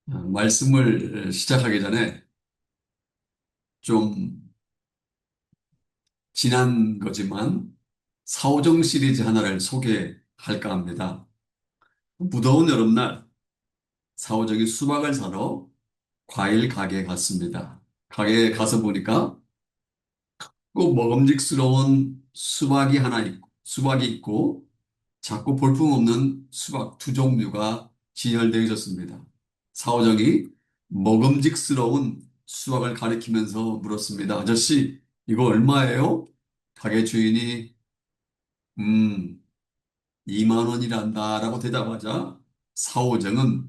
말씀을 시작하기 전에 좀 지난 거지만 사오정 시리즈 하나를 소개할까 합니다. 무더운 여름날 사오정이 수박을 사러 과일 가게에 갔습니다. 가게에 가서 보니까 꼭 먹음직스러운 수박이 있고 작고 볼품없는 수박 두 종류가 진열되어 있었습니다. 사오정이 먹음직스러운 수박을 가리키면서 물었습니다. 아저씨, 이거 얼마예요? 가게 주인이, 음, 2만 원이란다 라고 대답하자 사오정은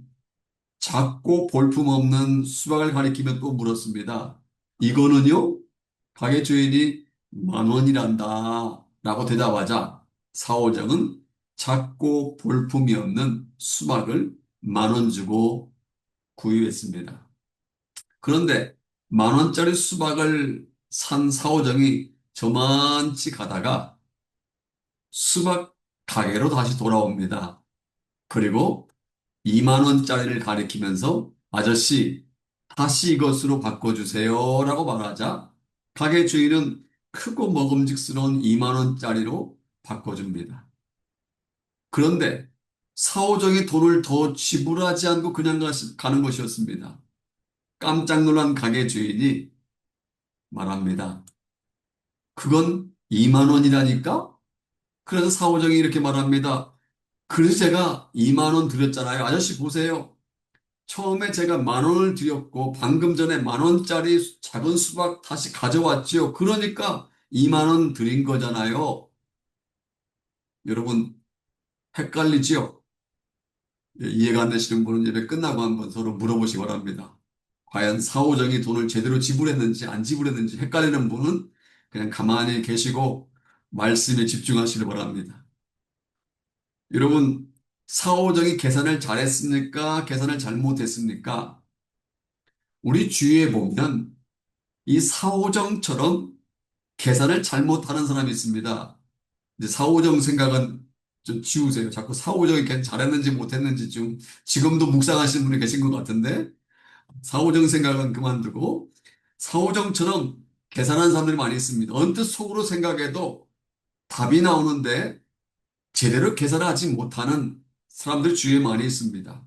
작고 볼품없는 수박을 가리키며 또 물었습니다. 이거는요? 가게 주인이 10,000원이란다 라고 대답하자 사오정은 작고 볼품이 없는 수박을 10,000원 주고 구입했습니다. 그런데 10,000원짜리 수박을 산 사오정이 저만치 가다가 수박 가게로 다시 돌아옵니다. 그리고 2만 원짜리를 가리키면서 아저씨, 다시 이것으로 바꿔주세요 라고 말하자 가게 주인은 크고 먹음직스러운 2만 원짜리로 바꿔줍니다. 그런데 사오정이 돈을 더 지불하지 않고 그냥 가는 것이었습니다. 깜짝 놀란 가게 주인이 말합니다. 그건 2만 원이라니까? 그래서 사오정이 이렇게 말합니다. 그래서 제가 2만 원 드렸잖아요. 아저씨 보세요. 처음에 제가 10,000원을 드렸고 방금 전에 10,000원짜리 작은 수박 다시 가져왔지요. 그러니까 2만 원 드린 거잖아요. 여러분 헷갈리지요? 예, 이해가 안 되시는 분은 예배 끝나고 한번 서로 물어보시기 바랍니다. 과연 사오정이 돈을 제대로 지불했는지 안 지불했는지 헷갈리는 분은 그냥 가만히 계시고 말씀에 집중하시기 바랍니다. 여러분 사오정이 계산을 잘했습니까? 계산을 잘못했습니까? 우리 주위에 보면 이 사오정처럼 계산을 잘못하는 사람이 있습니다. 이제 사오정 생각은 좀 지우세요. 자꾸 사오정이 잘했는지 못했는지 좀 지금도 묵상하시는 분이 계신 것 같은데 사오정 생각은 그만두고 사오정처럼 계산하는 사람들이 많이 있습니다. 언뜻 속으로 생각해도 답이 나오는데 제대로 계산을 하지 못하는 사람들 주위에 많이 있습니다.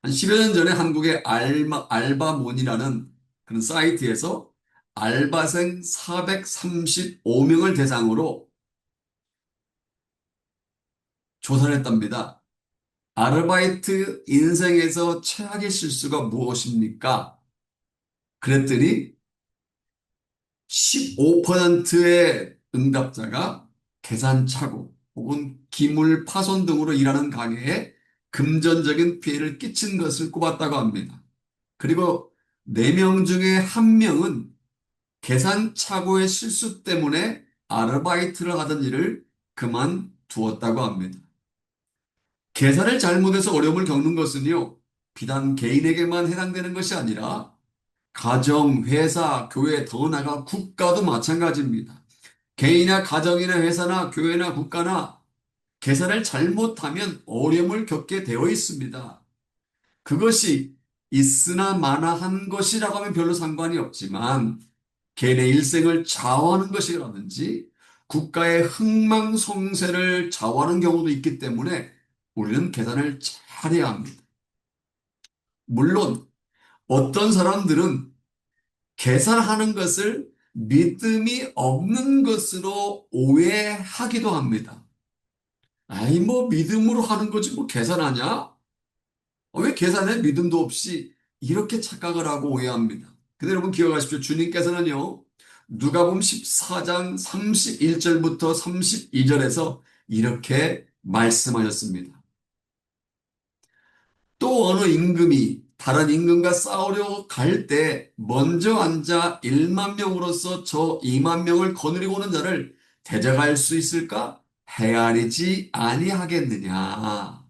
한 10여 년 전에 한국의 알바몬이라는 그런 사이트에서 알바생 435명을 대상으로 조사를 했답니다. 아르바이트 인생에서 최악의 실수가 무엇입니까? 그랬더니 15%의 응답자가 계산착오 혹은 기물 파손 등으로 일하는 가게에 금전적인 피해를 끼친 것을 꼽았다고 합니다. 그리고 4명 중에 1명은 계산착오의 실수 때문에 아르바이트를 하던 일을 그만두었다고 합니다. 계산을 잘못해서 어려움을 겪는 것은요, 비단 개인에게만 해당되는 것이 아니라 가정, 회사, 교회, 더 나아가 국가도 마찬가지입니다. 개인이나 가정이나 회사나 교회나 국가나 계산을 잘못하면 어려움을 겪게 되어 있습니다. 그것이 있으나 마나한 것이라고 하면 별로 상관이 없지만 개인의 일생을 좌우하는 것이라든지 국가의 흥망성쇠를 좌우하는 경우도 있기 때문에 우리는 계산을 잘해야 합니다. 물론 어떤 사람들은 계산하는 것을 믿음이 없는 것으로 오해하기도 합니다. 아이, 뭐 믿음으로 하는 거지 뭐 계산하냐? 왜 계산해? 믿음도 없이 이렇게 착각을 하고 오해합니다. 근데 여러분 기억하십시오. 주님께서는요. 누가복음 14장 31절부터 32절에서 이렇게 말씀하셨습니다. 또 어느 임금이 다른 임금과 싸우려 갈 때 먼저 앉아 1만 명으로서 저 2만 명을 거느리고 오는 자를 대적할 수 있을까? 헤아리지 아니하겠느냐.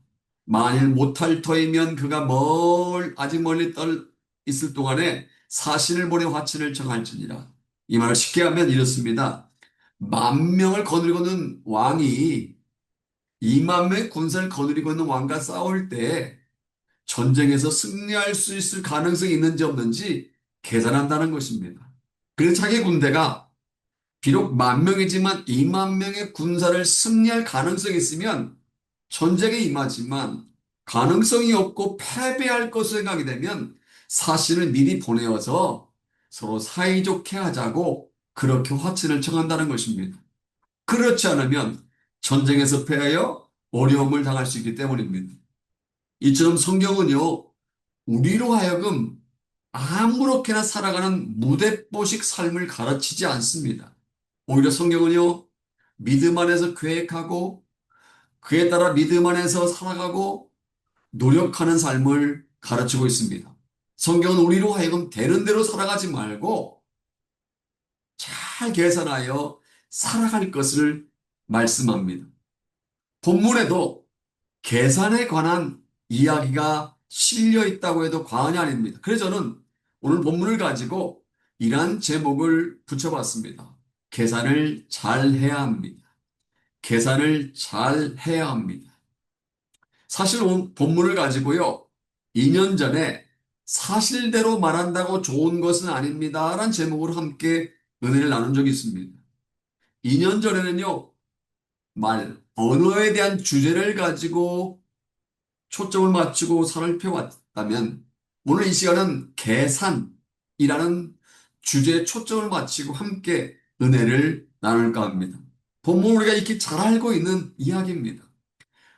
만일 못할 터이면 그가 아직 멀리 떨 있을 동안에 사신을 보내 화친을 청할지니라. 이 말을 쉽게 하면 이렇습니다. 10,000명을 거느리고 있는 왕이 2만 명의 군사를 거느리고 있는 왕과 싸울 때 전쟁에서 승리할 수 있을 가능성이 있는지 없는지 계산한다는 것입니다. 그래서 자기 군대가 비록 10,000명이지만 20,000명의 군사를 승리할 가능성이 있으면 전쟁에 임하지만 가능성이 없고 패배할 것을 생각이 되면 사신을 미리 보내어서 서로 사이좋게 하자고 그렇게 화친을 청한다는 것입니다. 그렇지 않으면 전쟁에서 패하여 어려움을 당할 수 있기 때문입니다. 이처럼 성경은요, 우리로 하여금 아무렇게나 살아가는 무대뽀식 삶을 가르치지 않습니다. 오히려 성경은요, 믿음 안에서 계획하고 그에 따라 믿음 안에서 살아가고 노력하는 삶을 가르치고 있습니다. 성경은 우리로 하여금 되는 대로 살아가지 말고 잘 계산하여 살아갈 것을 말씀합니다. 본문에도 계산에 관한 이야기가 실려 있다고 해도 과언이 아닙니다. 그래서 저는 오늘 본문을 가지고 이러한 제목을 붙여봤습니다. 계산을 잘 해야 합니다. 계산을 잘 해야 합니다. 사실 본문을 가지고요. 2년 전에 사실대로 말한다고 좋은 것은 아닙니다. 라는 제목으로 함께 은혜를 나눈 적이 있습니다. 2년 전에는요. 언어에 대한 주제를 가지고 초점을 맞추고 살펴봤다면 오늘 이 시간은 계산이라는 주제에 초점을 맞추고 함께 은혜를 나눌까 합니다. 본문 우리가 익히 잘 알고 있는 이야기입니다.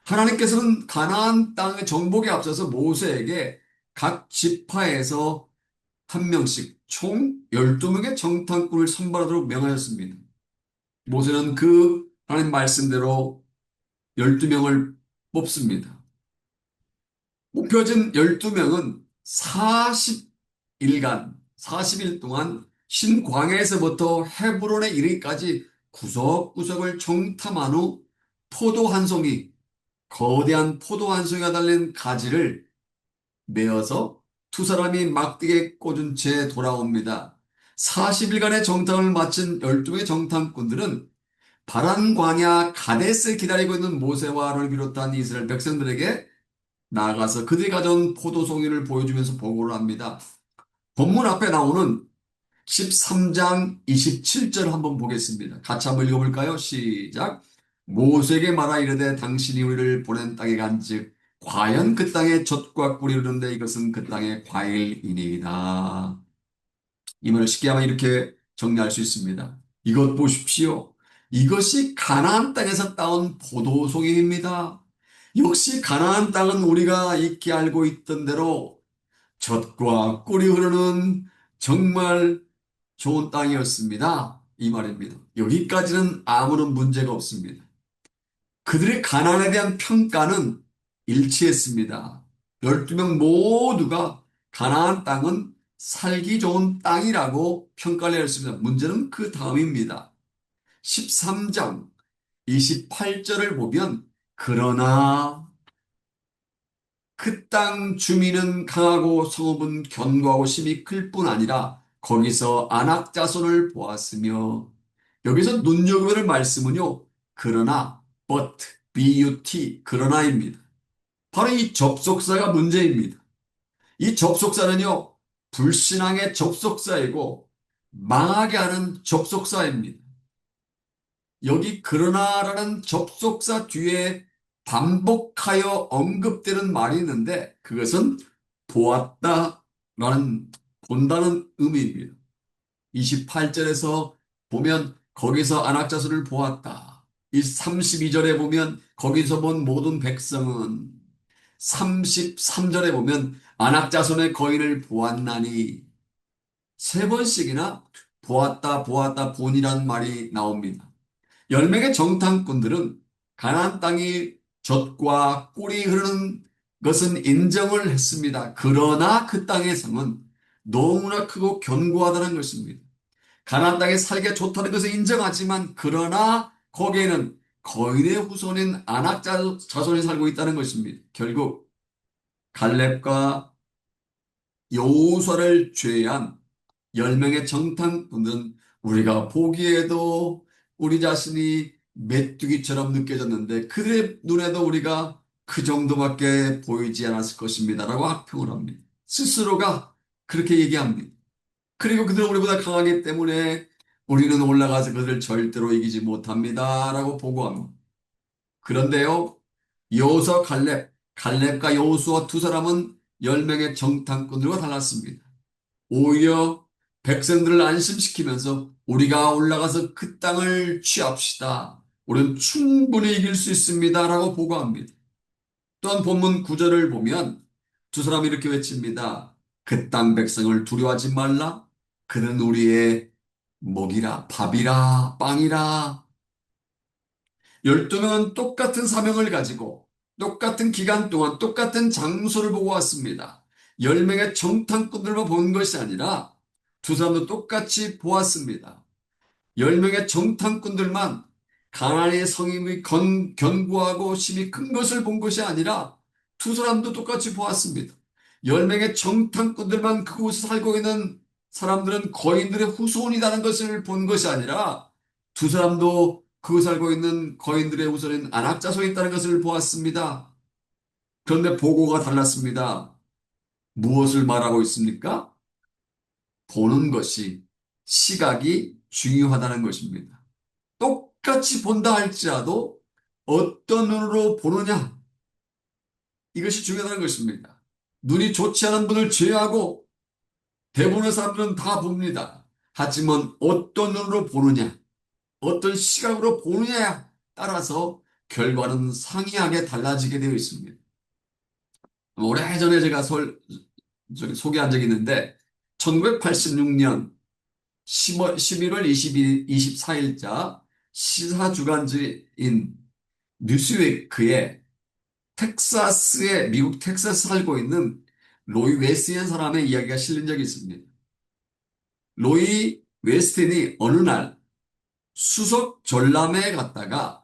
하나님께서는 가나안 땅의 정복에 앞서서 모세에게 각 지파에서 한 명씩 총 12명의 정탐꾼을 선발하도록 명하였습니다. 모세는 그 하나님 말씀대로 12명을 뽑습니다. 뽑혀진 12명은 40일 동안 신광야에서부터 헤브론에 이르기까지 구석구석을 정탐한 후 포도 한 송이, 거대한 포도 한 송이가 달린 가지를 메어서 두 사람이 막대기에 꽂은 채 돌아옵니다. 40일간의 정탐을 마친 12명의 정탐꾼들은 바란 광야 가데스에 기다리고 있는 모세와 아론을 비롯한 이스라엘 백성들에게 나아가서 그들이 가져온 포도송이를 보여주면서 보고를 합니다. 본문 앞에 나오는 13장 27절 한번 보겠습니다. 같이 한번 읽어볼까요? 시작. 모세에게 말하 이르되 당신이 우리를 보낸 땅에 간즉 과연 그 땅에 젖과 꿀이 흐르는데 이것은 그 땅의 과일이니이다. 이 말을 쉽게 하면 이렇게 정리할 수 있습니다. 이것 보십시오. 이것이 가나안 땅에서 따온 포도송이입니다. 역시 가나안 땅은 우리가 익히 알고 있던 대로 젖과 꿀이 흐르는 정말 좋은 땅이었습니다. 이 말입니다. 여기까지는 아무런 문제가 없습니다. 그들의 가난에 대한 평가는 일치했습니다. 12명 모두가 가나안 땅은 살기 좋은 땅이라고 평가를 했습니다. 문제는 그 다음입니다. 13장 28절을 보면 그러나 그 땅 주민은 강하고 성읍은 견고하고 심히 클 뿐 아니라 거기서 안악자손을 보았으며 여기서 눈여겨볼 말씀은요. 그러나 but 그러나입니다. 바로 이 접속사가 문제입니다. 이 접속사는요. 불신앙의 접속사이고 망하게 하는 접속사입니다. 여기 그러나라는 접속사 뒤에 반복하여 언급되는 말이 있는데 그것은 보았다라는 본다는 의미입니다. 28절에서 보면 거기서 안악자손을 보았다. 이 32절에 보면 거기서 본 모든 백성은 33절에 보면 안악자손의 거인을 보았나니 세 번씩이나 보았다 보았다 본이라는 말이 나옵니다. 10명의 정탐꾼들은 가나안 땅이 젖과 꿀이 흐르는 것은 인정을 했습니다. 그러나 그 땅의 성은 너무나 크고 견고하다는 것입니다. 가나안 땅에 살기가 좋다는 것을 인정하지만 그러나 거기에는 거인의 후손인 아낙 자손이 살고 있다는 것입니다. 결국 갈렙과 여호수아를 제외한 10명의 정탐꾼은 우리가 보기에도 우리 자신이 메뚜기처럼 느껴졌는데 그들의 눈에도 우리가 그 정도밖에 보이지 않았을 것입니다라고 학평을 합니다. 스스로가 그렇게 얘기합니다. 그리고 그들은 우리보다 강하기 때문에 우리는 올라가서 그들을 절대로 이기지 못합니다라고 보고합니다. 그런데요, 여호수아 갈렙과 여호수아 두 사람은 10명의 정탐꾼들과 달랐습니다. 오히려 백성들을 안심시키면서 우리가 올라가서 그 땅을 취합시다. 우리는 충분히 이길 수 있습니다라고 보고합니다. 또한 본문 9절을 보면 두 사람이 이렇게 외칩니다. 그 땅 백성을 두려워하지 말라. 그는 우리의 먹이라, 밥이라, 빵이라. 12명은 똑같은 사명을 가지고 똑같은 기간 동안 똑같은 장소를 보고 왔습니다. 10명의 정탐꾼들만 본 것이 아니라 두 사람도 똑같이 보았습니다. 10명의 정탐꾼들만 가나안의 성임이 견고하고 힘이 큰 것을 본 것이 아니라 두 사람도 똑같이 보았습니다. 10명의 정탐꾼들만 그곳에 살고 있는 사람들은 거인들의 후손이라는 것을 본 것이 아니라 두 사람도 그곳에 살고 있는 거인들의 후손인 안악자손이 있다는 것을 보았습니다. 그런데 보고가 달랐습니다. 무엇을 말하고 있습니까? 보는 것이, 시각이 중요하다는 것입니다. 똑같이 본다 할지라도 어떤 눈으로 보느냐, 이것이 중요하다는 것입니다. 눈이 좋지 않은 분을 제외하고 대부분의 사람들은 다 봅니다. 하지만 어떤 눈으로 보느냐, 어떤 시각으로 보느냐에 따라서 결과는 상이하게 달라지게 되어 있습니다. 오래전에 제가 소개한 적이 있는데 1986년 11월 24일자 시사주간지인 뉴스웨이크에 미국 텍사스 살고 있는 로이 웨스틴 사람의 이야기가 실린 적이 있습니다. 로이 웨스틴이 어느 날 수석 전람회에 갔다가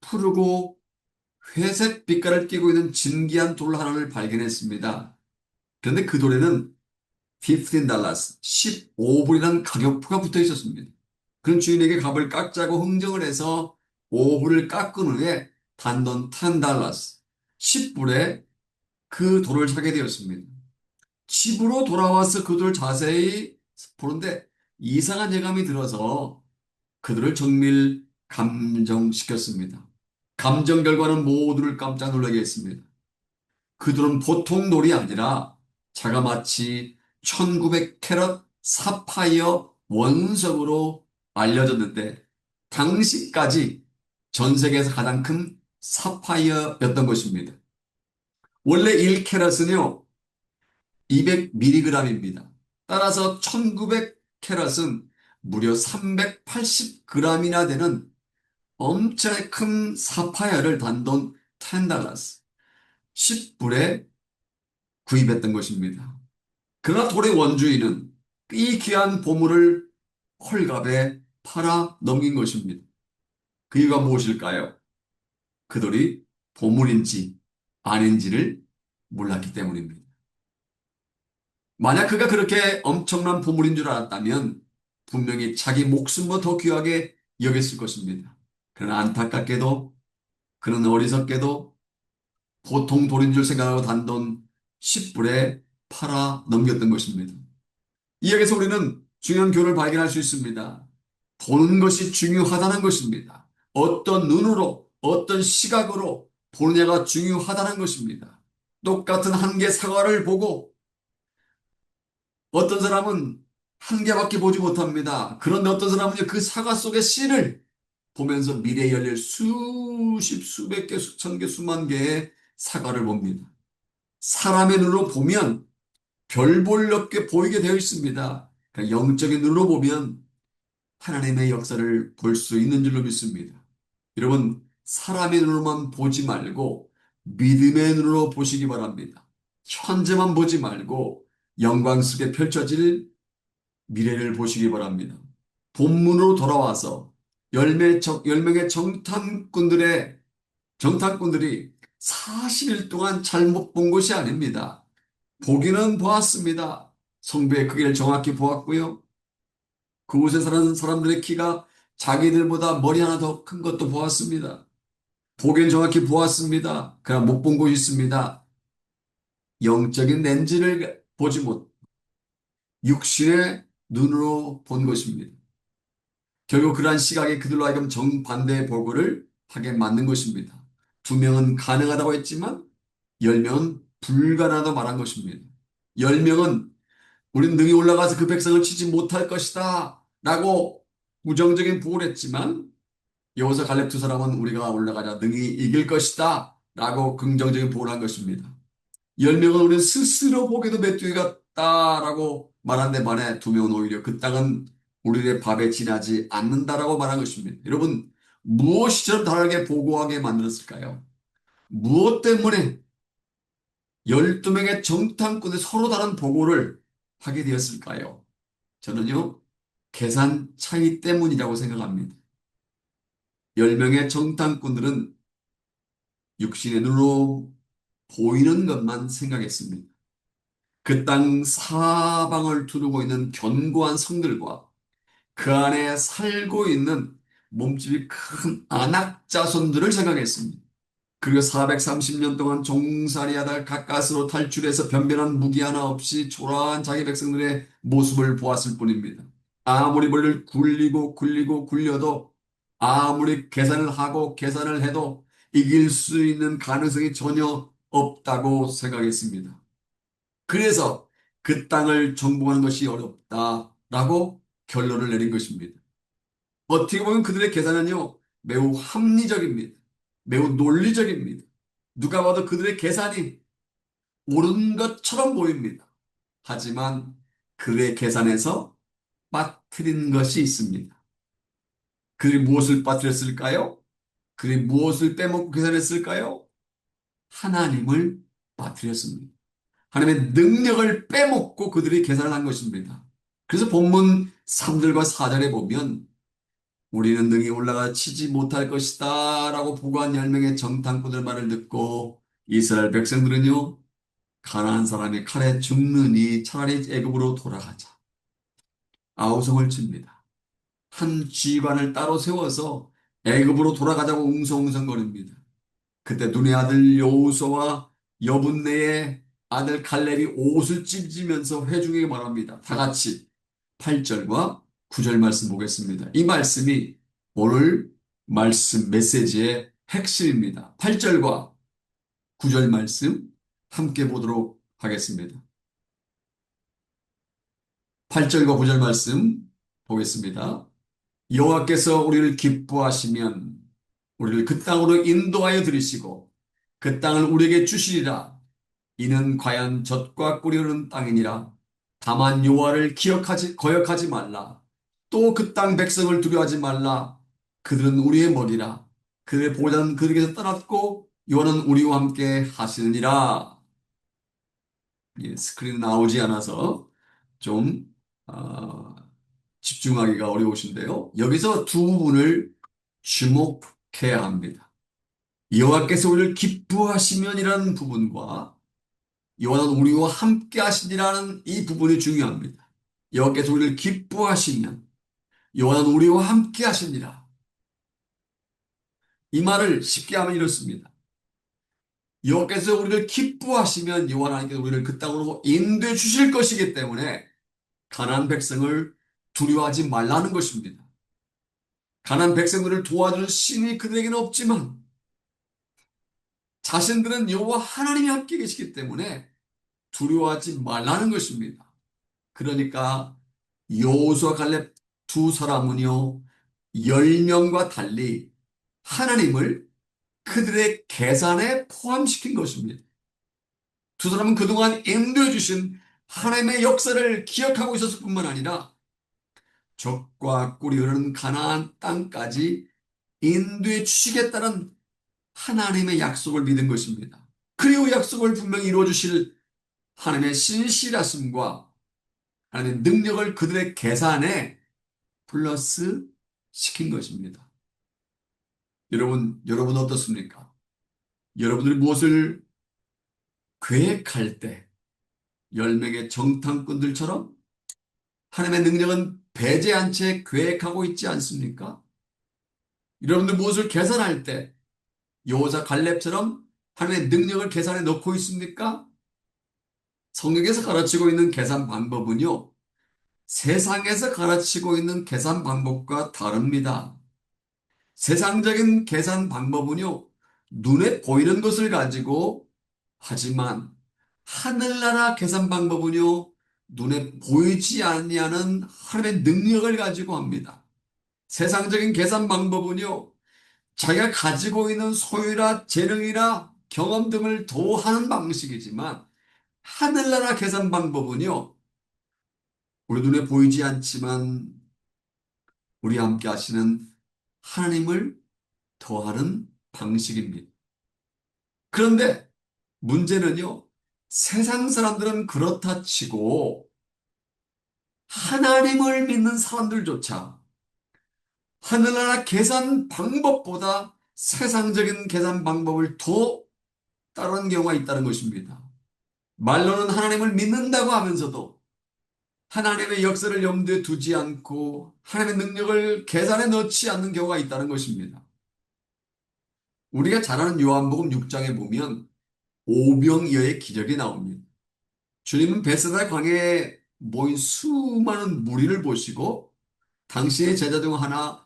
푸르고 회색 빛깔을 띠고 있는 진귀한 돌 하나를 발견했습니다. 그런데 그 돌에는 $15, 15불이라는 가격표가 붙어 있었습니다. 그런 주인에게 값을 깎자고 흥정을 해서 5불을 깎은 후에 단돈 $10, 10불에 그 돌을 사게 되었습니다. 집으로 돌아와서 그 돌을 자세히 보는데 이상한 예감이 들어서 그들을 정밀 감정시켰습니다. 감정 결과는 모두를 깜짝 놀라게 했습니다. 그들은 보통 돌이 아니라 자그마치 1900캐럿 사파이어 원석으로 알려졌는데 당시까지 전 세계에서 가장 큰 사파이어였던 것입니다. 원래 1캐럿은요 200mg입니다. 따라서 1900캐럿은 무려 380g이나 되는 엄청 큰 사파이어를 단돈 $10, 10불에 구입했던 것입니다. 그러나 돌의 원주인은 이 귀한 보물을 헐값에 팔아 넘긴 것입니다. 그 이유가 무엇일까요? 그 돌이 보물인지 아닌지를 몰랐기 때문입니다. 만약 그가 그렇게 엄청난 보물인 줄 알았다면 분명히 자기 목숨보다 더 귀하게 여겼을 것입니다. 그러나 안타깝게도 그는 어리석게도 보통 돌인 줄 생각하고 단돈 10불에 팔아 넘겼던 것입니다. 이 여기서 우리는 중요한 교훈을 발견할 수 있습니다. 보는 것이 중요하다는 것입니다. 어떤 눈으로, 어떤 시각으로 보느냐가 중요하다는 것입니다. 똑같은 한 개 사과를 보고 어떤 사람은 한 개밖에 보지 못합니다. 그런데 어떤 사람은 그 사과 속의 씨를 보면서 미래에 열릴 수십, 수백 개, 수천 개, 수만 개의 사과를 봅니다. 사람의 눈으로 보면 별 볼 렵게 보이게 되어 있습니다. 그러니까 영적인 눈으로 보면 하나님의 역사를 볼 수 있는 줄로 믿습니다. 여러분, 사람의 눈으로만 보지 말고 믿음의 눈으로 보시기 바랍니다. 현재만 보지 말고 영광스럽게 펼쳐질 미래를 보시기 바랍니다. 본문으로 돌아와서 10명의 정탐꾼들이 40일 동안 잘못 본 것이 아닙니다. 보기는 보았습니다. 성벽의 크기를 정확히 보았고요. 그곳에 사는 사람들의 키가 자기들보다 머리 하나 더 큰 것도 보았습니다. 보기엔 정확히 보았습니다. 그러나 못 본 곳이 있습니다. 영적인 렌즈를 보지 못, 육신의 눈으로 본 것입니다. 결국 그러한 시각이 그들로 하여금 정반대의 보고를 하게 만든 것입니다. 두 명은 가능하다고 했지만 10명은 불가능하다고 말한 것입니다. 10명은 우리는 능히 올라가서 그 백성을 치지 못할 것이다 라고 부정적인 보고를 했지만 여호수아 갈렙 두 사람은 우리가 올라가자 능히 이길 것이다 라고 긍정적인 보고를 한 것입니다. 10명은 우리는 스스로 보기에도 메뚜기 같다라고 말한 데 반해 2명은 오히려 그 땅은 우리의 밥에 지나지 않는다라고 말한 것입니다. 여러분, 무엇이 저런 다르게 보고하게 만들었을까요? 무엇 때문에 12명의 정탐꾼이 서로 다른 보고를 하게 되었을까요? 저는요, 계산 차이 때문이라고 생각합니다. 10명의 정탐꾼들은 육신의 눈으로 보이는 것만 생각했습니다. 그 땅 사방을 두르고 있는 견고한 성들과 그 안에 살고 있는 몸집이 큰 안악 자손들을 생각했습니다. 그리고 430년 동안 종살이하다 가까스로 탈출해서 변변한 무기 하나 없이 초라한 자기 백성들의 모습을 보았을 뿐입니다. 아무리 머리를 굴리고 굴려도 아무리 계산을 하고 계산을 해도 이길 수 있는 가능성이 전혀 없다고 생각했습니다. 그래서 그 땅을 정복하는 것이 어렵다라고 결론을 내린 것입니다. 어떻게 보면 그들의 계산은요, 매우 합리적입니다. 매우 논리적입니다. 누가 봐도 그들의 계산이 옳은 것처럼 보입니다. 하지만 그의 계산에서 빠뜨린 것이 있습니다. 그들이 무엇을 빠뜨렸을까요? 그들이 무엇을 빼먹고 계산했을까요? 하나님을 빠뜨렸습니다. 하나님의 능력을 빼먹고 그들이 계산을 한 것입니다. 그래서 본문 3절과 4절에 보면 우리는 능히 올라가 치지 못할 것이다 라고 보고한 10명의 정탐꾼들 말을 듣고 이스라엘 백성들은요, 가나안 사람이 칼에 죽느니 차라리 애굽으로 돌아가자. 아우성을 칩니다. 한 지휘관을 따로 세워서 애굽으로 돌아가자고 웅성웅성거립니다. 그때 눈의 아들 여호수아와 여분네의 아들 갈렙이 옷을 찢으면서 회중에게 말합니다. 다 같이 8절과 9절 말씀 보겠습니다. 이 말씀이 오늘 말씀 메시지의 핵심입니다. 8절과 9절 말씀 함께 보도록 하겠습니다. 8절과 9절 말씀 보겠습니다. 여호와께서 우리를 기뻐하시면 우리를 그 땅으로 인도하여 들이시고 그 땅을 우리에게 주시리라. 이는 과연 젖과 꿀이 흐르는 땅이니라. 다만 여호와를 거역하지 말라. 또 그 땅 백성을 두려워하지 말라. 그들은 우리의 먹이라. 그들의 보호자는 그들에게서 떠났고 여호와는 우리와 함께 하시느니라. 예, 스크린 나오지 않아서 좀 어, 집중하기가 어려우신데요. 여기서 두 부분을 주목해야 합니다. 여호와께서 우리를 기뻐하시면이라는 부분과 여호와는 우리와 함께 하시니라는 이 부분이 중요합니다. 여호와께서 우리를 기뻐하시면 여호와는 우리와 함께 하시니라. 이 말을 쉽게 하면 이렇습니다. 여호와께서 우리를 기뻐하시면 여호와 하나님께서 우리를 그 땅으로 인도해 주실 것이기 때문에 가나안 백성을 두려워하지 말라는 것입니다. 가나안 백성들을 도와줄 신이 그들에게는 없지만 자신들은 여호와 하나님이 함께 계시기 때문에 두려워하지 말라는 것입니다. 그러니까 여호수아 갈렙 두 사람은요, 10명과 달리 하나님을 그들의 계산에 포함시킨 것입니다. 두 사람은 그동안 인도해 주신 하나님의 역사를 기억하고 있었을 뿐만 아니라 적과 꿀이 흐르는 가나안 땅까지 인도해 주시겠다는 하나님의 약속을 믿은 것입니다. 그리고 약속을 분명히 이루어 주실 하나님의 신실하심과 하나님의 능력을 그들의 계산에 플러스 시킨 것입니다. 여러분 어떻습니까? 여러분들이 무엇을 계획할 때 10명의 정탐꾼들처럼 하나님의 능력은 배제한 채 계획하고 있지 않습니까? 여러분들 무엇을 계산할 때 여호사 갈렙처럼 하나님의 능력을 계산에 넣고 있습니까? 성경에서 가르치고 있는 계산 방법은요, 세상에서 가르치고 있는 계산 방법과 다릅니다. 세상적인 계산 방법은요, 눈에 보이는 것을 가지고 하지만 하늘나라 계산 방법은요, 눈에 보이지 아니하는 하나님의 능력을 가지고 합니다. 세상적인 계산 방법은요, 자기가 가지고 있는 소유나 재능이나 경험 등을 도하는 방식이지만 하늘나라 계산 방법은요, 우리 눈에 보이지 않지만 우리와 함께 하시는 하나님을 더하는 방식입니다. 그런데 문제는요, 세상 사람들은 그렇다 치고 하나님을 믿는 사람들조차 하늘나라 계산 방법보다 세상적인 계산 방법을 더 따르는 경우가 있다는 것입니다. 말로는 하나님을 믿는다고 하면서도 하나님의 역사를 염두에 두지 않고 하나님의 능력을 계산에 넣지 않는 경우가 있다는 것입니다. 우리가 잘 아는 요한복음 6장에 보면 오병이어의 기적이 나옵니다. 주님은 베세다 강에 모인 수많은 무리를 보시고 당시의 제자 중 하나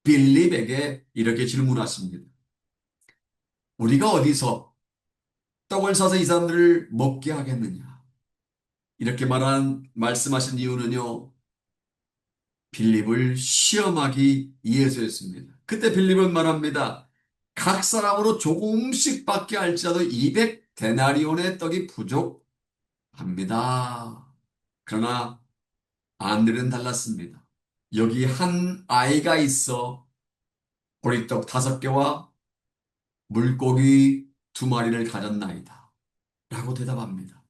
빌립에게 이렇게 질문하십니다. 우리가 어디서 떡을 사서 이 사람들을 먹게 하겠느냐? 이렇게 말씀하신 이유는요, 빌립을 시험하기 위해서였습니다. 그때 빌립은 말합니다. 각 사람으로 조금씩 받게 할지라도 200데나리온의 떡이 부족합니다. 그러나 안드레는 달랐습니다. 여기 한 아이가 있어 보리떡 5개와 물고기 2마리를 가졌나이다. 라고 대답합니다.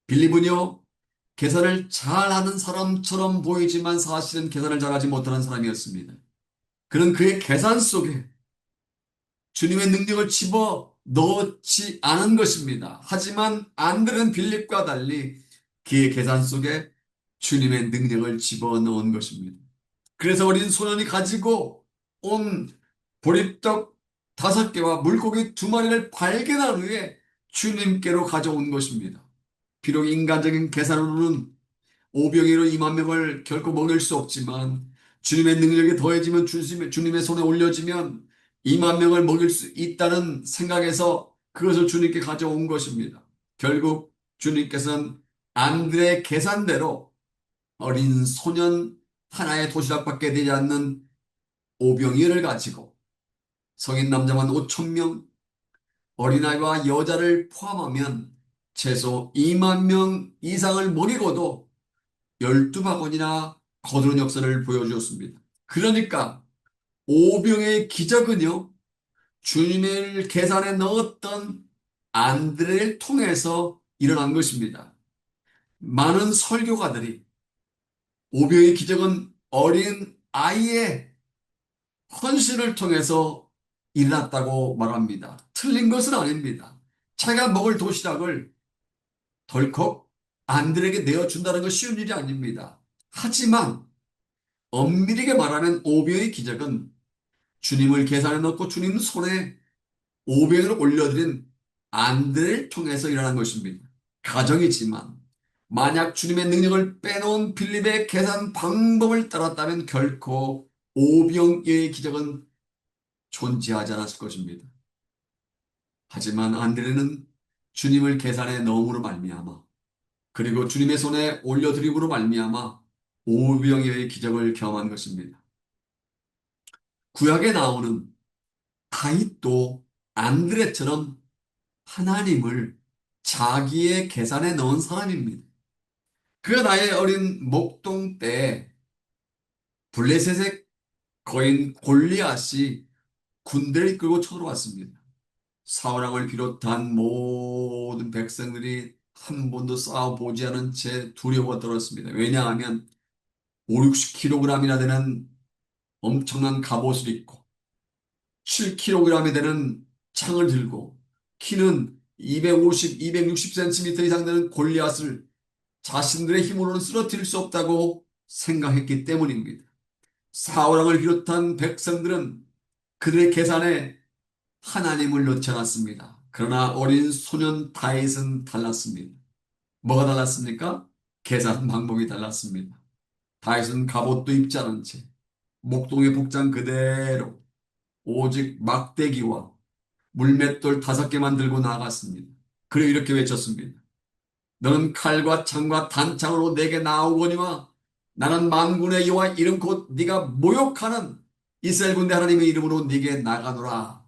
빌립은요, 계산을 잘하는 사람처럼 보이지만 사실은 계산을 잘하지 못하는 사람이었습니다. 그는 그의 계산 속에 주님의 능력을 집어 넣지 않은 것입니다. 하지만 안드레는 빌립과 달리 그의 계산 속에 주님의 능력을 집어 넣은 것입니다. 그래서 어린 소년이 가지고 온 보리떡 5개와 물고기 2마리를 발견한 후에 주님께로 가져온 것입니다. 비록 인간적인 계산으로는 오병이로 2만 명을 결코 먹일 수 없지만 주님의 능력이 더해지면 주님의 손에 올려지면 2만 명을 먹일 수 있다는 생각에서 그것을 주님께 가져온 것입니다. 결국 주님께서는 안드레의 계산대로 어린 소년 하나의 도시락밖에 되지 않는 오병이어를 가지고 성인 남자만 5천 명, 어린아이와 여자를 포함하면 최소 2만 명 이상을 먹이고도 12바구니나 거두는 역사를 보여주었습니다. 그러니까 오병의 기적은요, 주님을 계산에 넣었던 안드레를 통해서 일어난 것입니다. 많은 설교가들이 오병의 기적은 어린 아이의 헌신을 통해서 일어났다고 말합니다. 틀린 것은 아닙니다. 자기가 먹을 도시락을 덜컥 안드레에게 내어준다는 건 쉬운 일이 아닙니다. 하지만 엄밀하게 말하면 오병의 기적은 주님을 계산에 넣고 주님 손에 오병을 올려드린 안드레를 통해서 일어난 것입니다. 가정이지만 만약 주님의 능력을 빼놓은 빌립의 계산 방법을 따랐다면 결코 오병의 기적은 존재하지 않았을 것입니다. 하지만 안드레는 주님을 계산에 넣음으로 말미암아 그리고 주님의 손에 올려드림으로 말미암아 오병이어의 기적을 경험한 것입니다. 구약에 나오는 다윗도 안드레처럼 하나님을 자기의 계산에 넣은 사람입니다. 그가 나의 어린 목동 때 블레셋의 거인 골리앗이 군대를 이끌고 쳐들어왔습니다. 사울왕을 비롯한 모든 백성들이 한 번도 싸워보지 않은 채 두려워 떨었습니다. 왜냐하면 5, 60kg이나 되는 엄청난 갑옷을 입고 7kg이 되는 창을 들고 키는 250, 260cm 이상 되는 골리앗을 자신들의 힘으로는 쓰러뜨릴 수 없다고 생각했기 때문입니다. 사울왕을 비롯한 백성들은 그들의 계산에 하나님을 넣지 않았습니다. 그러나 어린 소년 다윗은 달랐습니다. 뭐가 달랐습니까? 계산 방법이 달랐습니다. 다윗은 갑옷도 입지 않은 채 목동의 복장 그대로 오직 막대기와 물맷돌 5개만 들고 나아갔습니다. 그리고 이렇게 외쳤습니다. 너는 칼과 창과 단창으로 내게 나오거니와 나는 만군의 여호와 이름 곧 네가 모욕하는 이스라엘 군대 하나님의 이름으로 네게 나가노라.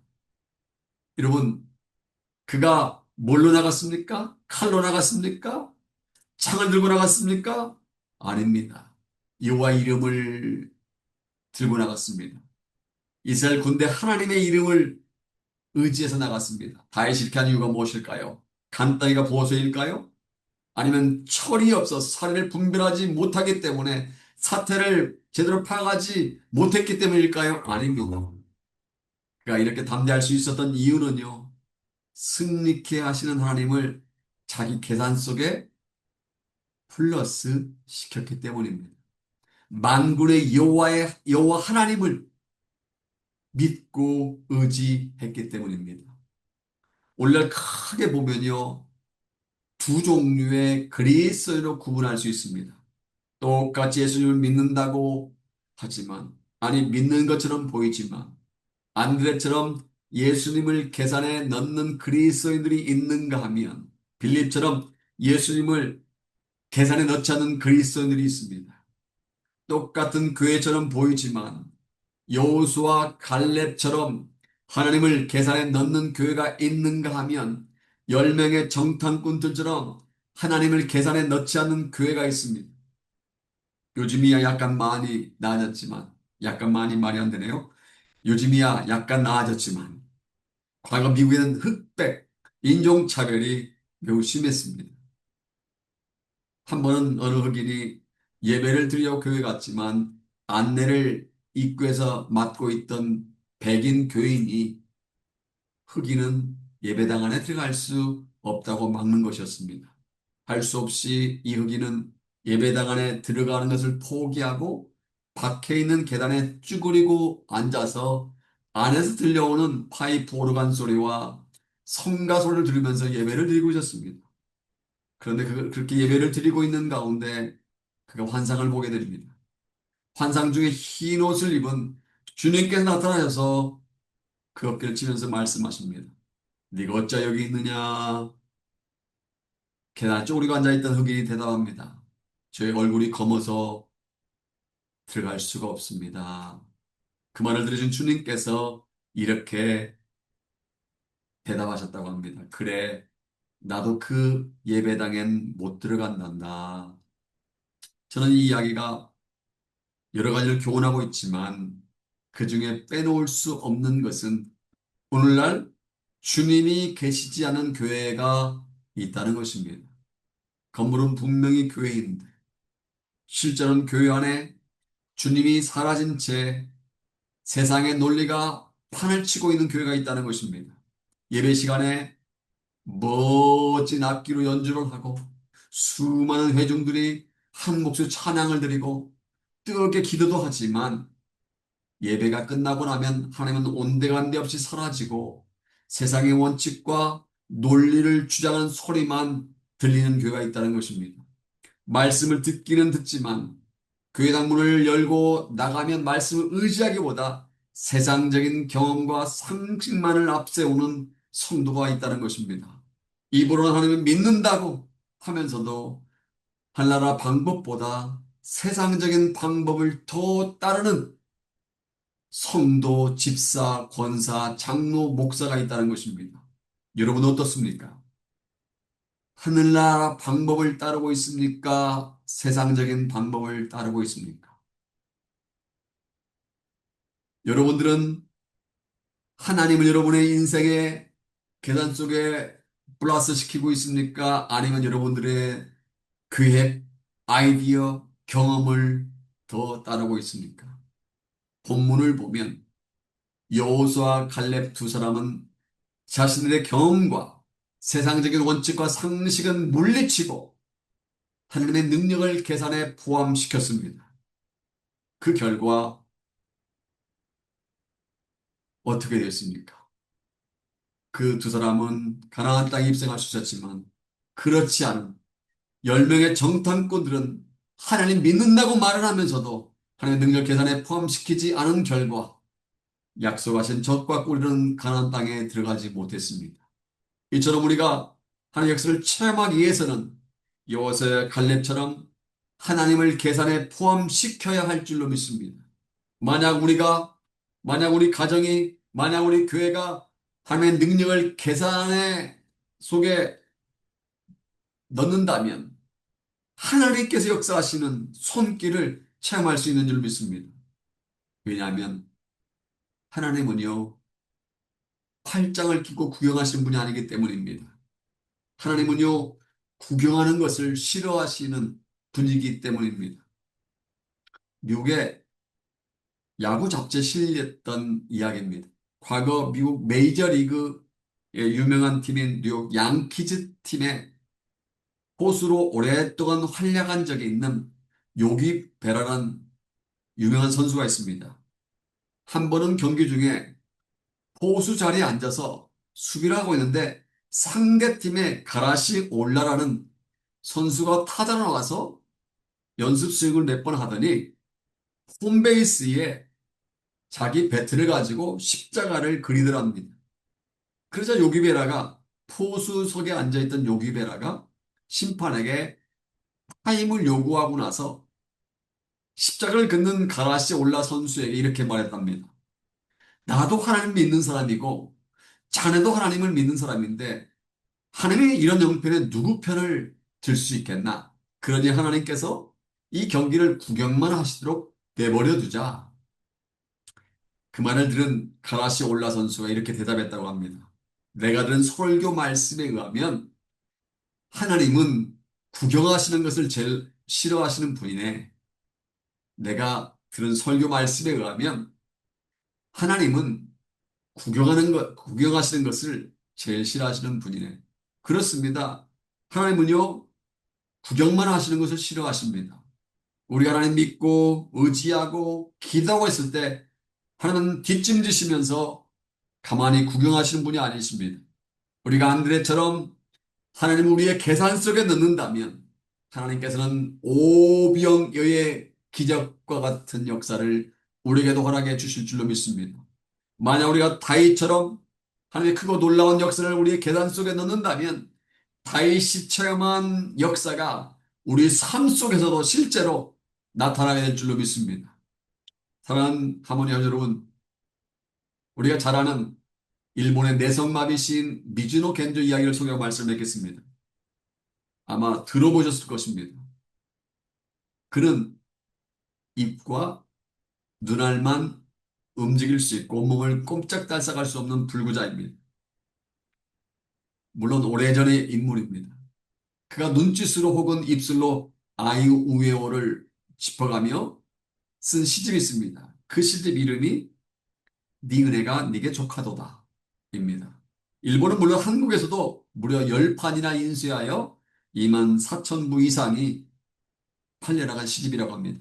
여러분, 그가 뭘로 나갔습니까? 칼로 나갔습니까? 창을 들고 나갔습니까? 아닙니다. 여호와 이름을 들고 나갔습니다. 이스라엘 군대 하나님의 이름을 의지해서 나갔습니다. 다윗이 이렇게 한 이유가 무엇일까요? 간다기가 보호소일까요? 아니면 철이 없어 사리를 분별하지 못하기 때문에 사태를 제대로 파악하지 못했기 때문일까요? 아닙니다. 그가 이렇게 담대할 수 있었던 이유는요. 승리케 하시는 하나님을 자기 계산 속에 플러스 시켰기 때문입니다. 만군의 여호와 하나님을 믿고 의지했기 때문입니다. 오늘날 크게 보면요. 두 종류의 그리스도인으로 구분할 수 있습니다. 똑같이 예수님을 믿는다고 하지만, 아니, 믿는 것처럼 보이지만, 안드레처럼 예수님을 계산에 넣는 그리스도인들이 있는가 하면, 빌립처럼 예수님을 계산에 넣지 않는 그리스도인들이 있습니다. 똑같은 교회처럼 보이지만, 여호수아 갈렙처럼 하나님을 계산에 넣는 교회가 있는가 하면 10명의 정탐꾼들처럼 하나님을 계산에 넣지 않는 교회가 있습니다. 요즘이야 약간 많이 나아졌지만 약간 많이 말이 안 되네요. 요즘이야 약간 나아졌지만 과거 미국에는 흑백 인종차별이 매우 심했습니다. 한 번은 어느 흑인이 예배를 드리려고 교회 갔지만 안내를 입구에서 맡고 있던 백인 교인이 흑인은 예배당 안에 들어갈 수 없다고 막는 것이었습니다. 할 수 없이 이 흑인은 예배당 안에 들어가는 것을 포기하고 밖에 있는 계단에 쭈그리고 앉아서 안에서 들려오는 파이프 오르간 소리와 성가 소리를 들으면서 예배를 드리고 있었습니다. 그런데 그렇게 예배를 드리고 있는 가운데 그가 환상을 보게 됩니다. 환상 중에 흰 옷을 입은 주님께서 나타나셔서 그 어깨를 치면서 말씀하십니다. 네가 어찌 여기 있느냐? 계단 쪼그리고 앉아있던 흑인이 대답합니다. 저의 얼굴이 검어서 들어갈 수가 없습니다. 그 말을 들으신 주님께서 이렇게 대답하셨다고 합니다. 그래, 나도 그 예배당엔 못 들어간단다. 저는 이 이야기가 여러 가지를 교훈하고 있지만 그 중에 빼놓을 수 없는 것은 오늘날 주님이 계시지 않은 교회가 있다는 것입니다. 건물은 분명히 교회인데 실제로는 교회 안에 주님이 사라진 채 세상의 논리가 판을 치고 있는 교회가 있다는 것입니다. 예배 시간에 멋진 악기로 연주를 하고 수많은 회중들이 한 목소리 찬양을 드리고 뜨겁게 기도도 하지만 예배가 끝나고 나면 하나님은 온데간데 없이 사라지고 세상의 원칙과 논리를 주장하는 소리만 들리는 교회가 있다는 것입니다. 말씀을 듣기는 듣지만 교회당 문을 열고 나가면 말씀을 의지하기보다 세상적인 경험과 상식만을 앞세우는 성도가 있다는 것입니다. 입으로는 하나님을 믿는다고 하면서도 하나라 방법보다 세상적인 방법을 더 따르는 성도, 집사, 권사, 장로, 목사가 있다는 것입니다. 여러분 어떻습니까? 하늘나라 방법을 따르고 있습니까? 세상적인 방법을 따르고 있습니까? 여러분들은 하나님을 여러분의 인생의 계산 속에 플러스 시키고 있습니까? 아니면 여러분들의 계획, 아이디어, 경험을 더 따르고 있습니까? 본문을 보면 여호수아 갈렙 두 사람은 자신들의 경험과 세상적인 원칙과 상식은 물리치고 하나님의 능력을 계산에 포함시켰습니다. 그 결과 어떻게 됐습니까? 그 두 사람은 가나안 땅에 입성할 수 있었지만 그렇지 않은 10명의 정탐꾼들은 하나님 믿는다고 말을 하면서도 하나님의 능력 계산에 포함시키지 않은 결과 약속하신 젖과 꿀이는 가나안 땅에 들어가지 못했습니다. 이처럼 우리가 하나님의 역사를 체험하기 위해서는 여호수아 갈렙처럼 하나님을 계산에 포함시켜야 할 줄로 믿습니다. 만약 우리가, 만약 우리 가정이, 만약 우리 교회가 하나님의 능력을 계산의 속에 넣는다면 하나님께서 역사하시는 손길을 체험할 수 있는 줄 믿습니다. 왜냐하면 하나님은요, 팔짱을 끼고 구경하시는 분이 아니기 때문입니다. 하나님은요, 구경하는 것을 싫어하시는 분이기 때문입니다. 미국의 야구 잡지에 실렸던 이야기입니다. 과거 미국 메이저리그의 유명한 팀인 뉴욕 양키즈 팀의 포수로 오랫동안 활약한 적이 있는 요기 베라란 유명한 선수가 있습니다. 한 번은 경기 중에 포수 자리에 앉아서 수비를 하고 있는데 상대팀의 가라시 올라라는 선수가 타자 나와서 연습 스윙을 몇 번 하더니 홈베이스에 자기 배트를 가지고 십자가를 그리더랍니다. 그러자 요기베라가 포수석에 앉아있던 요기베라가 심판에게 타임을 요구하고 나서 십자가를 긋는 가라시 올라 선수에게 이렇게 말했답니다. 나도 하나님 믿는 사람이고 자네도 하나님을 믿는 사람인데 하나님이 이런 형편에 누구 편을 들 수 있겠나? 그러니 하나님께서 이 경기를 구경만 하시도록 내버려 두자. 그 말을 들은 가라시 올라 선수가 이렇게 대답했다고 합니다. 내가 들은 설교 말씀에 의하면 하나님은 구경하시는 것을 제일 싫어하시는 분이네. 내가 들은 설교 말씀에 의하면 하나님은 구경하시는 것을 제일 싫어하시는 분이네. 그렇습니다. 하나님은요, 구경만 하시는 것을 싫어하십니다. 우리가 하나님 믿고 의지하고 기도하고 있을 때 하나님은 뒷짐지시면서 가만히 구경하시는 분이 아니십니다. 우리가 안드레처럼 하나님을 우리의 계산 속에 넣는다면 하나님께서는 오병여의 기적과 같은 역사를 우리에게도 허락해 주실 줄로 믿습니다. 만약 우리가 다윗처럼 하나님의 크고 놀라운 역사를 우리의 계산 속에 넣는다면 다윗이 체험한 역사가 우리 삶 속에서도 실제로 나타나게 될 줄로 믿습니다. 사랑하는 하모니 여러분, 우리가 잘 아는 일본의 내성마비 시인 미즈노 겐조 이야기를 소개하고 말씀드리겠습니다. 아마 들어보셨을 것입니다. 그는 입과 눈알만 움직일 수 있고 온몸을 꼼짝달싹할 수 없는 불구자입니다. 물론 오래전의 인물입니다. 그가 눈짓으로 혹은 입술로 아이우에오를 짚어가며 쓴 시집이 있습니다. 그 시집 이름이 네 은혜가 네게 족하도다 입니다. 일본은 물론 한국에서도 무려 10판이나 인쇄하여 2만 4천 부 이상이 팔려나간 시집이라고 합니다.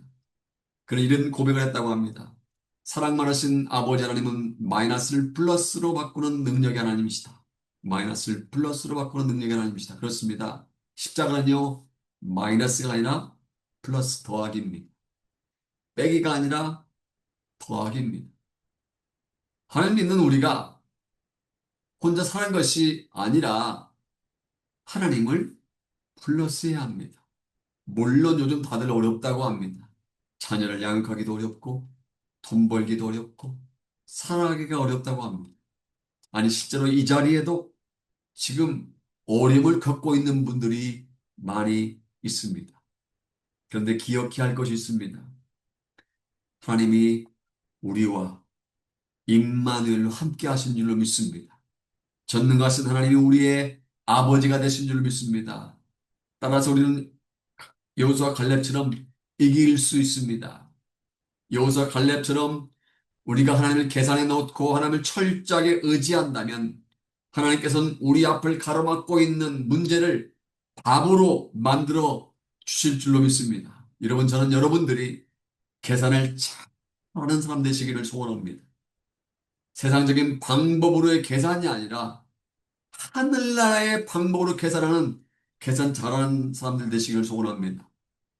그는 이런 고백을 했다고 합니다. 사랑만 하신 아버지 하나님은 마이너스를 플러스로 바꾸는 능력의 하나님이시다. 마이너스를 플러스로 바꾸는 능력의 하나님이시다. 그렇습니다. 십자가는요, 마이너스가 아니라 플러스 더하기입니다. 빼기가 아니라 더하기입니다. 하나님 믿는 우리가 혼자 사는 것이 아니라 하나님을 플러스해야 합니다. 물론 요즘 다들 어렵다고 합니다. 자녀를 양육하기도 어렵고, 돈 벌기도 어렵고, 살아가기가 어렵다고 합니다. 아니, 실제로 이 자리에도 지금 어려움을 겪고 있는 분들이 많이 있습니다. 그런데 기억해야 할 것이 있습니다. 하나님이 우리와 임마누엘로 함께 하신 줄로 믿습니다. 전능하신 하나님이 우리의 아버지가 되신 줄로 믿습니다. 따라서 우리는 여호수아 갈렙처럼 이길 수 있습니다. 여호수아 갈렙처럼 우리가 하나님을 계산해 놓고 하나님을 철저하게 의지한다면 하나님께서는 우리 앞을 가로막고 있는 문제를 답으로 만들어 주실 줄로 믿습니다. 여러분, 저는 여러분들이 계산을 잘하는 사람 되시기를 소원합니다. 세상적인 방법으로의 계산이 아니라 하늘나라의 방법으로 계산하는 계산 잘하는 사람들 되시길 소원합니다.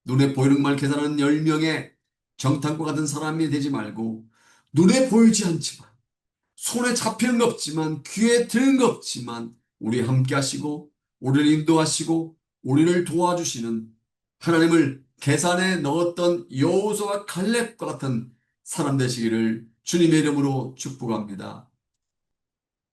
눈에 보이는 말 계산하는 10명의 정탐과 같은 사람이 되지 말고 눈에 보이지 않지만 손에 잡히는 거 없지만 귀에 들은 거 없지만 우리 함께 하시고 우리를 인도하시고 우리를 도와주시는 하나님을 계산에 넣었던 여호수아와 갈렙과 같은 사람 되시기를 주님의 이름으로 축복합니다.